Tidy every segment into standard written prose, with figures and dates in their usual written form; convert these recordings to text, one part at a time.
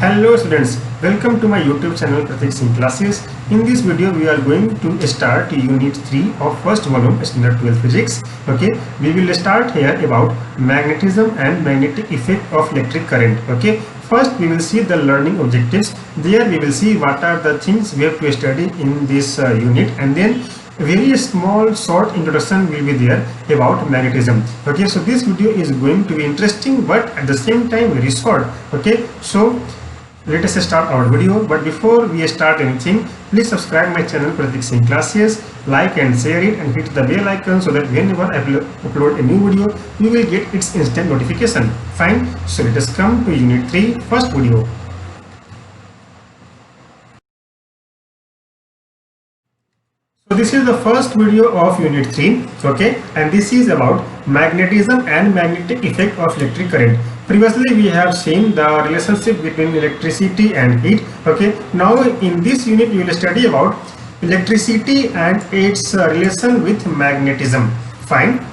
Hello students, welcome to my YouTube channel Pratik Singh Classes. In this video we are going to start unit 3 of first volume standard 12 physics. Okay, we will start here about magnetism and magnetic effect of electric current. Okay, first we will see the learning objectives. There we will see what are the things we have to study in this unit, and then very small short introduction will be there about magnetism. Okay, so this video is going to be interesting but at the same time very short. Okay, so let us start our video. But before we start anything, please subscribe my channel Pratik Singh Classes, like and share it, and hit the bell icon so that whenever I upload a new video you will get its instant notification. Fine, so let us come to unit 3 first video. So this is the first video of unit 3, okay, and this is about magnetism and magnetic effect of electric current. Previously we have seen the relationship between electricity and heat. Okay, now in this unit we will study about electricity and its relation with magnetism. Fine.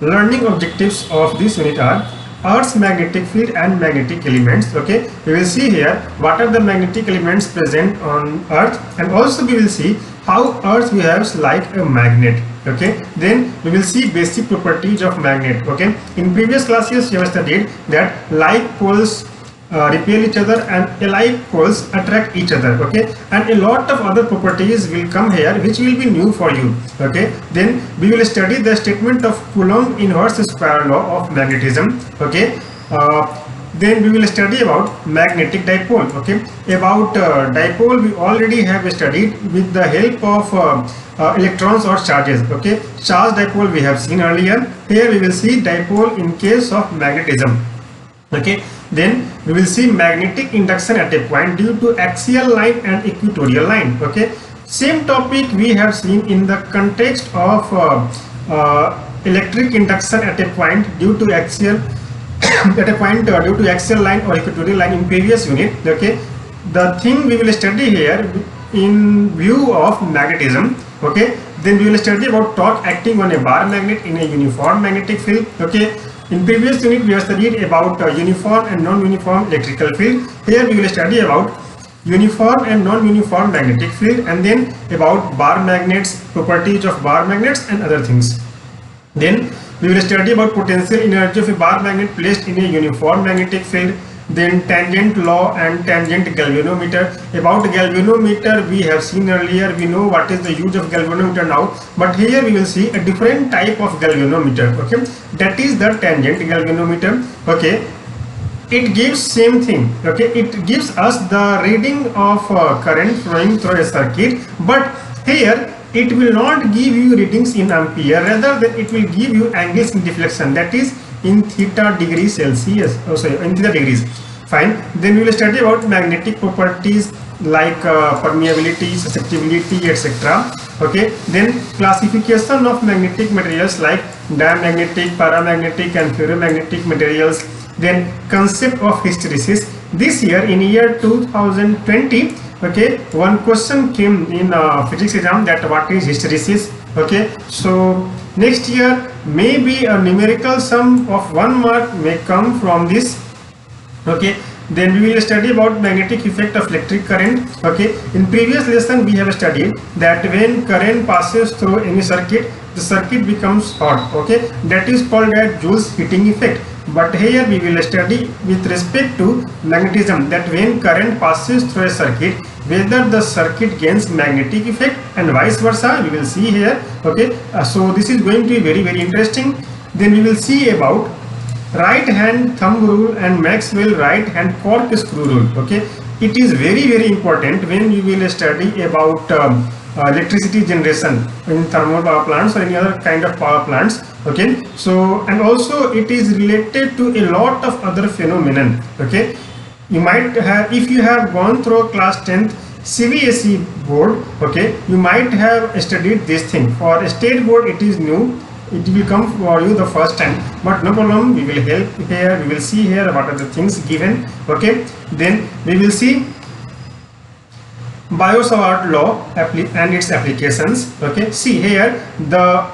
Learning objectives of this unit are Earth's magnetic field and magnetic elements. Okay, we will see here what are the magnetic elements present on Earth, and also we will see how Earth behaves like a magnet. Okay, then we will see basic properties of magnet. Okay, in previous classes we have studied that like poles repel each other and alike poles attract each other. Okay, and a lot of other properties will come here which will be new for you. Okay, then we will study the statement of Coulomb inverse square law of magnetism. Okay, then we will study about magnetic dipole. Okay, about dipole we already have studied with the help of electrons or charges. Okay, charge dipole we have seen earlier. Here we will see dipole in case of magnetism. Okay, then we will see magnetic induction at a point due to axial line and equatorial line. Okay, same topic we have seen in the context of electric induction at a point due to axial due to axial line or equatorial line in previous unit. Okay, the thing we will study here in view of magnetism. Okay, then we will study about torque acting on a bar magnet in a uniform magnetic field. Okay, in previous unit we have studied about uniform and non-uniform electrical field. Here we will study about uniform and non-uniform magnetic field, and then about bar magnets, properties of bar magnets and other things. Then we will study about potential energy of a bar magnet placed in a uniform magnetic field. Then tangent law and tangent galvanometer. About galvanometer we have seen earlier, we know what is the use of galvanometer now, but here we will see a different type of galvanometer. Okay, that is the tangent galvanometer. Okay, it gives same thing. Okay, it gives us the reading of current flowing through a circuit, but here it will not give you readings in ampere, rather than it will give you angles in deflection, that is in theta degrees Celsius, in theta degrees. Fine. Then we will study about magnetic properties like permeability, susceptibility, etc. Okay, then classification of magnetic materials like diamagnetic, paramagnetic and ferromagnetic materials. Then concept of hysteresis. This year in year 2020, okay, one question came in physics exam, that what is hysteresis. Okay, so next year maybe a numerical sum of 1 mark may come from this. Okay, then we will study about magnetic effect of electric current. Okay, in previous lesson we have studied that when current passes through any circuit, the circuit becomes hot. Okay, that is called as Joule's heating effect. But here we will study with respect to magnetism, that when current passes through a circuit, whether the circuit gains magnetic effect and vice versa, we will see here. Okay, so this is going to be very interesting. Then we will see about right hand thumb rule and Maxwell right hand corkscrew rule. Okay, it is very important when you will study about electricity generation in thermal power plants or any other kind of power plants. Okay, so and also it is related to a lot of other phenomenon. Okay, you might have, if you have gone through class 10th CBSE board, okay, you might have studied this thing. For state board it is new, it will come for you the first time, but no problem, we will help here. We will see here what are the things given. Okay, then we will see Biot-Savart law and its applications. Okay, see here the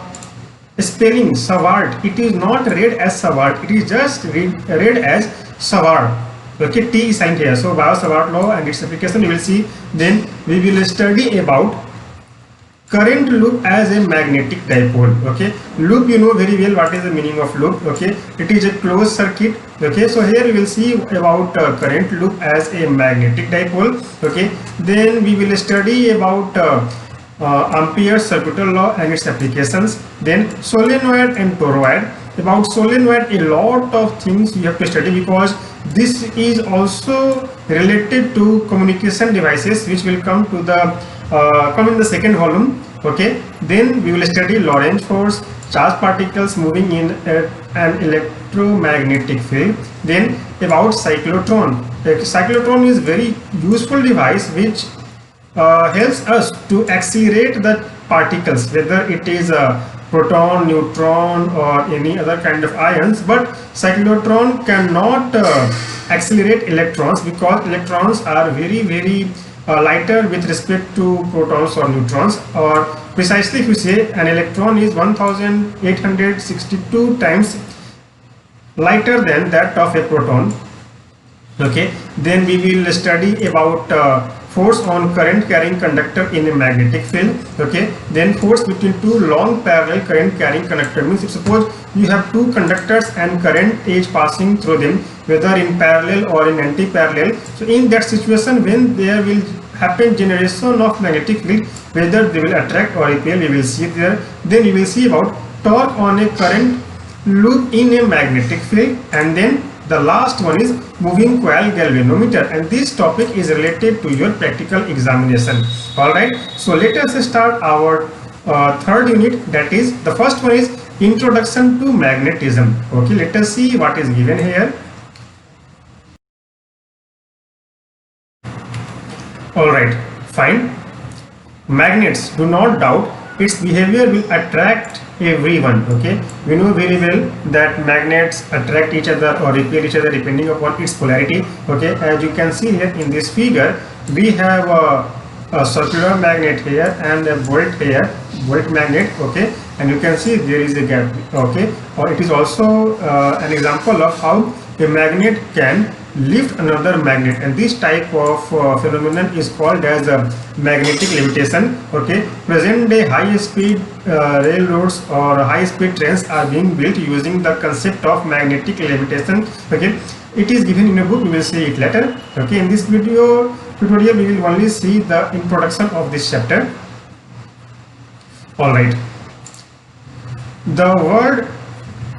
spelling Savart, it is not read as Savart, it is just read as Savart. Okay, T is signed here. So Biot-Savart law and its application we will see. Then we will study about current loop as a magnetic dipole. Okay, loop, you know very well what is the meaning of loop. Okay, it is a closed circuit. Okay, so here we will see about current loop as a magnetic dipole. Okay, then we will study about Ampere's circuital law and its applications. Then solenoid and toroid. About solenoid, a lot of things you have to study, because this is also related to communication devices, which will come to the come in the second volume. Okay, then we will study Lorentz force, charged particles moving in an electromagnetic field. Then about cyclotron. A cyclotron is very useful device which helps us to accelerate the particles, whether it is a proton, neutron, or any other kind of ions. But cyclotron cannot accelerate electrons, because electrons are very lighter with respect to protons or neutrons. Or precisely, if you say an electron is 1862 times lighter than that of a proton. Okay, then we will study about force on current carrying conductor in a magnetic field. Okay, then force between two long parallel current carrying conductor means, if suppose you have two conductors and current is passing through them, whether in parallel or in anti-parallel. So in that situation, when there will happen generation of magnetic field, whether they will attract or repel, we will see there. Then we will see about torque on a current loop in a magnetic field. And then the last one is moving coil galvanometer, and this topic is related to your practical examination. All right, so let us start our third unit. That is, the first one is introduction to magnetism. Okay, let us see what is given here. All right, fine. Magnets, do not doubt, its behavior will attract everyone. Okay, we know very well that magnets attract each other or repel each other depending upon its polarity. Okay, as you can see here in this figure, we have a circular magnet here and a volt here, volt magnet. Okay, and you can see there is a gap. Okay, or it is also an example of how a magnet can lift another magnet, and this type of phenomenon is called as magnetic levitation. Okay, present day high speed railroads or high speed trains are being built using the concept of magnetic levitation. Okay, it is given in a book, we will see it later. Okay, in this video tutorial we will only see the introduction of this chapter. All right, the world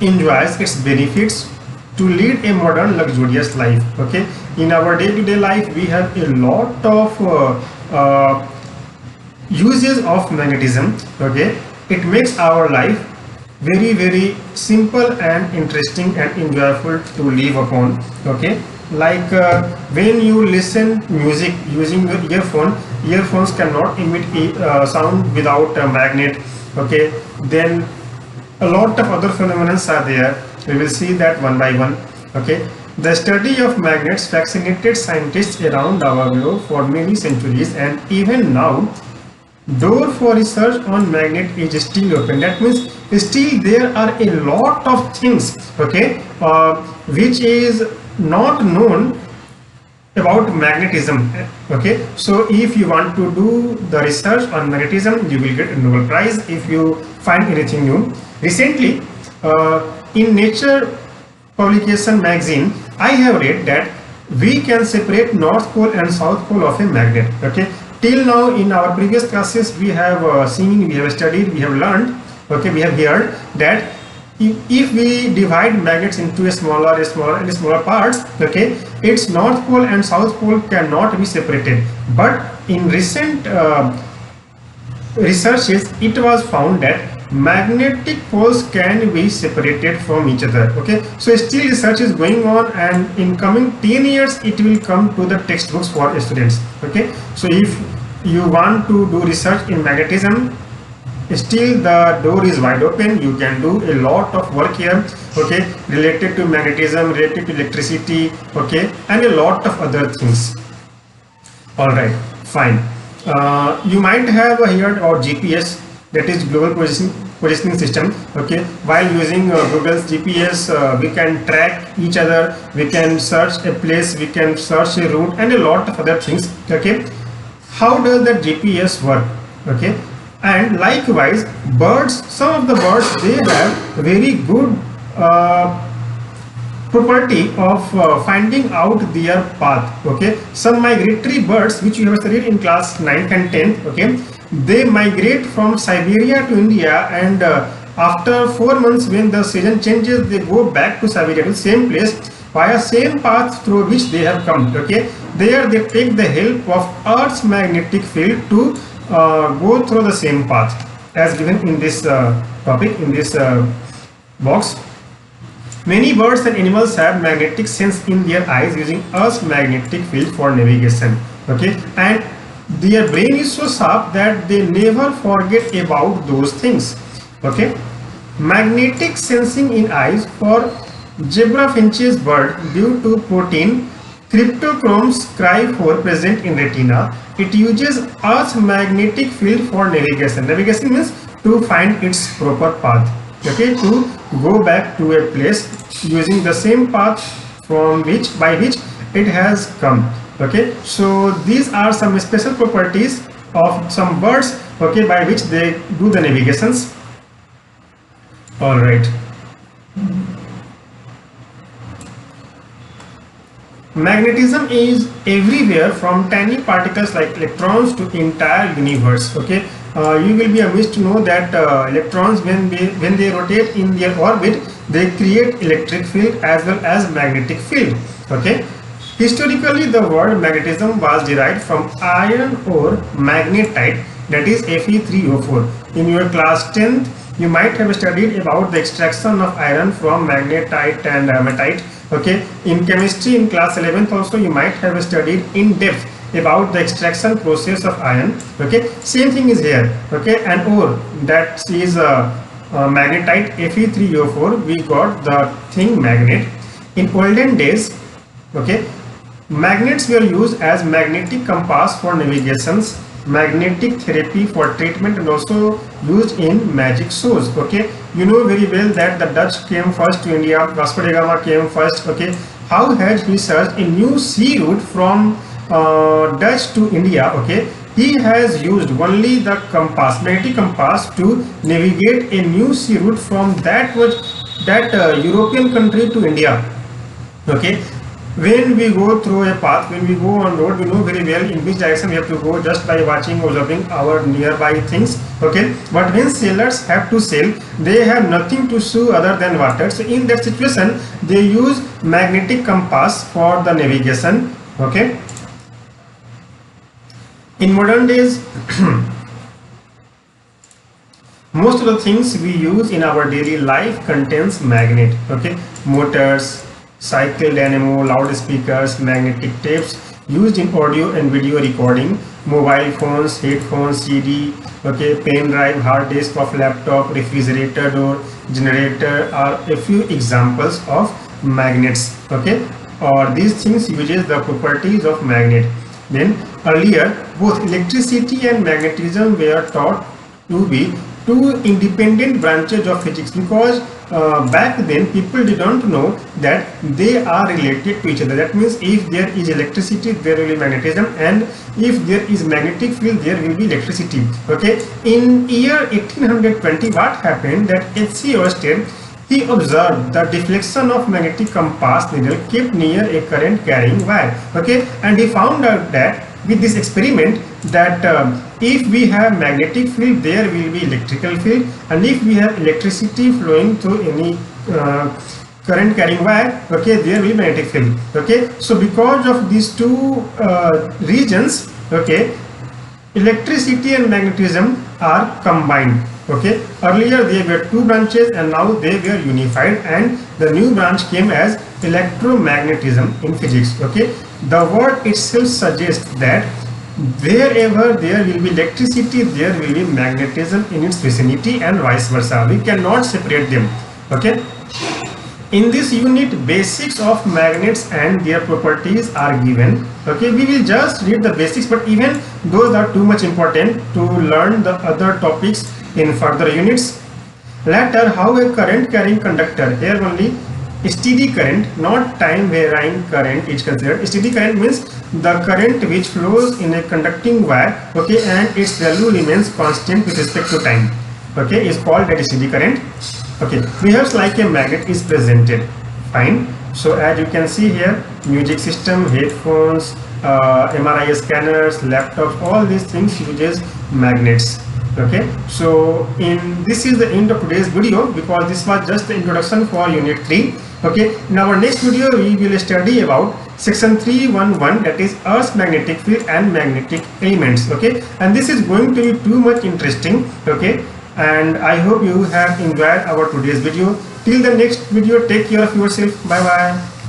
enjoys its benefits to lead a modern luxurious life. Okay, in our day-to-day life we have a lot of uses of magnetism. Okay, it makes our life very simple and interesting and enjoyable to live upon. Okay, like when you listen music using the earphones cannot emit sound without a magnet. Okay, then a lot of other phenomena are there. We will see that one by one. Okay, the study of magnets fascinated scientists around our globe for many centuries, and even now door for research on magnet is still open. That means still there are a lot of things, okay, which is not known about magnetism. Okay, so if you want to do the research on magnetism, you will get a Nobel Prize if you find anything new. Recently, in Nature publication magazine, I have read that we can separate North Pole and South Pole of a magnet. Okay, till now in our previous classes we have seen, we have studied, we have learned, okay, we have heard that if we divide magnets into smaller parts, okay, its North Pole and South Pole cannot be separated. But in recent researches, it was found that magnetic poles can be separated from each other. Okay, so still research is going on, and in coming 10 years it will come to the textbooks for students. Okay, so if you want to do research in magnetism, still the door is wide open. You can do a lot of work here, okay, related to magnetism, related to electricity, okay, and a lot of other things. All right, fine. You might have heard about GPS, that is global positioning system. Okay, while using Google's GPS, we can track each other, we can search a place, we can search a route, and a lot of other things. Okay, how does that GPS work? Okay, and likewise birds, some of the birds, they have very good property of finding out their path. Okay, some migratory birds which you have studied in class 9th and 10th, okay, they migrate from Siberia to India, and after 4 months when the season changes, they go back to Siberia, to the same place, via same path through which they have come. Okay, there they take the help of Earth's magnetic field to go through the same path as given in this topic, in this box. Many birds and animals have magnetic sense in their eyes using Earth's magnetic field for navigation. Okay, and their brain is so sharp that they never forget about those things. Okay, magnetic sensing in eyes for zebrafinch's bird due to protein cryptochrome cry4 present in retina. It uses Earth's magnetic field for navigation. Navigation means to find its proper path. Okay, to go back to a place using the same path from which, by which it has come. Okay, so these are some special properties of some birds, okay, by which they do the navigations. All right. Magnetism is everywhere, from tiny particles like electrons to entire universe. Okay, you will be amazed to know that electrons, when they rotate in their orbit, they create electric field as well as magnetic field. Okay, historically the word magnetism was derived from iron ore magnetite, that is Fe3O4. In your class 10th, you might have studied about the extraction of iron from magnetite and hematite. Okay, in chemistry in class 11th also you might have studied in depth about the extraction process of iron. Okay, same thing is here. Okay, and ore, that is magnetite Fe3O4, we got the thing magnet. In olden days, okay, magnets were used as magnetic compass for navigations, magnetic therapy for treatment, and also used in magic shows. Okay, you know very well that the Dutch came first to India, Vasco da Gama came first. Okay, how has he searched a new sea route from Dutch to India? Okay, he has used only the compass, magnetic compass, to navigate a new sea route from that European country to India. Okay, when we go through a path, when we go on road, we know very well in which direction we have to go just by watching, observing our nearby things. Okay, but when sailors have to sail, they have nothing to show other than water. So in that situation, they use magnetic compass for the navigation. Okay, in modern days, most of the things we use in our daily life contains magnet. Okay, motors, cycle dynamo, loudspeakers, magnetic tapes used in audio and video recording, mobile phones, headphones, CD, okay, pen drive, hard disk of laptop, refrigerator door, generator are a few examples of magnets. Okay, or these things uses the properties of magnet. Then earlier, both electricity and magnetism were thought to be two independent branches of physics, because back then people did not know that they are related to each other. That means if there is electricity, there will be magnetism, and if there is magnetic field, there will be electricity. Okay, in year 1820, what happened, that H.C. Ørsted, he observed the deflection of magnetic compass needle kept near a current carrying wire. Okay, and he found out that with this experiment, that if we have magnetic field, there will be electrical field, and if we have electricity flowing through any current carrying wire, okay, there will be magnetic field. Okay, so because of these two regions, okay, electricity and magnetism are combined. Okay, earlier they were two branches and now they were unified, and the new branch came as electromagnetism in physics. Okay, the word itself suggests that wherever there will be electricity, there will be magnetism in its vicinity, and vice versa. We cannot separate them. Okay, in this unit, basics of magnets and their properties are given. Okay, we will just read the basics, but even those are too much important to learn the other topics in further units. Later, how a current carrying conductor, here only steady current, not time varying current is considered. Steady current means the current which flows in a conducting wire, okay, and its value remains constant with respect to time, okay, is called that steady current. Okay, behaves like a magnet is presented. Fine. So as you can see here, music system, headphones, MRI scanners, laptops, all these things uses magnets. Okay, so this is the end of today's video, because this was just the introduction for unit 3. Okay, in our next video we will study about section 311, that is Earth's magnetic field and magnetic elements. Okay, and this is going to be too much interesting. Okay, and I hope you have enjoyed our today's video. Till the next video, take care of yourself. Bye bye.